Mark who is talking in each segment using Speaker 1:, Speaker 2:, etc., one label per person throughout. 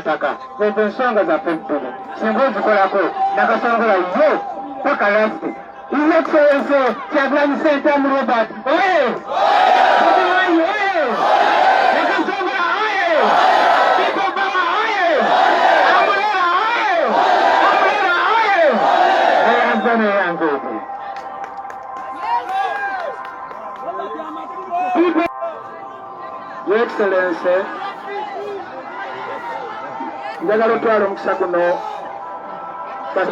Speaker 1: Saka, ensonga zaffe bbiri singa ozikolako nakasongola ye paka lasti. His Excellency Kyagulanyi Ssentamu Robert oye BobiWine oye nakasongola oye People Power oye Omuliro oye Omuliro oye eyanze neyanzeete Your Excellency njagala otwala omukisa guno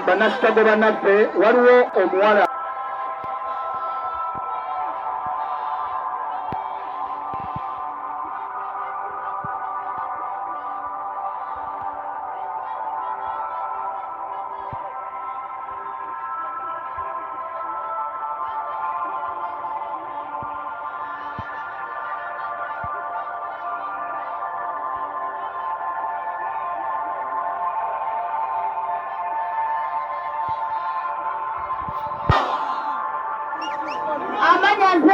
Speaker 1: bannasitago bannaffe waliwo omuwala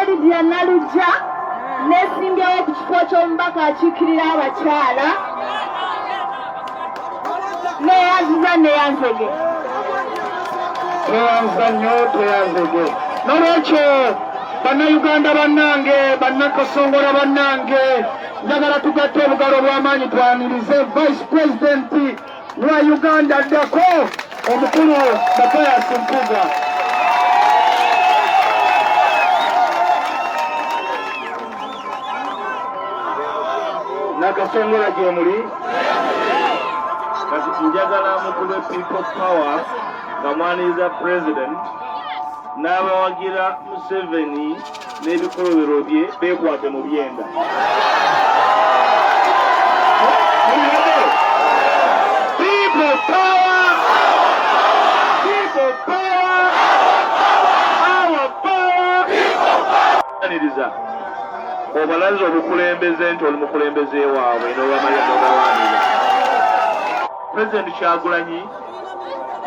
Speaker 2: Lydia Nalujja neesimbyewo ku kifo ky'omubaka akiikirira abakyala neyanziza neyanzege
Speaker 1: teyanza nnyo teyanzege nolwekyo bannayuganda bannange bannakasongola bannange njagala tugatte obugalo bw'amaanyi twanirize vice pulezidenti wa Uganda addako omukulu Mathias Mpuuga. Nakasongola gye muli kati njagala mukube People Power nga mwaniriza president n'abawagira Museveni n'ebikolobero bye beekwate mu byenda. People Power! People Power! Our power! Aniriza obalaza obukulembeze nti oli mukulembeze waabwe n'olwamalira n'obawaanira. Pulezidenti Kyagulanyi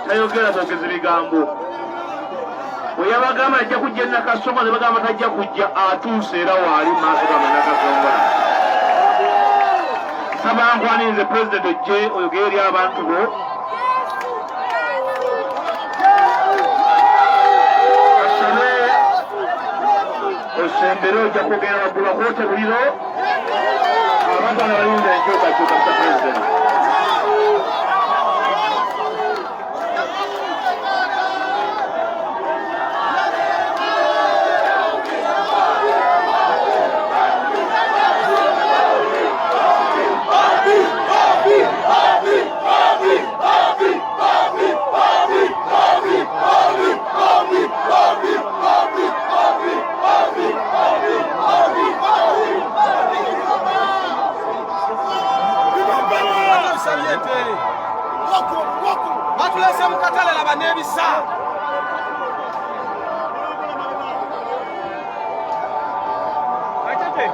Speaker 1: tayogera bwogezi bigambo. Bwe yabagamba ajja kujja Nakasongola ne bagamba tajja kujja atuuse era waali mu maaso gamba Nakasongola. Sabankwanirize pulezidenti ojje oyogere eri abantu bo osembere ojja kwogera waggulu akoote buliro abantu bano balinza enkyukakyuka sa pulezidenti.
Speaker 3: Batulese mukatale laba n'ebisa Wakati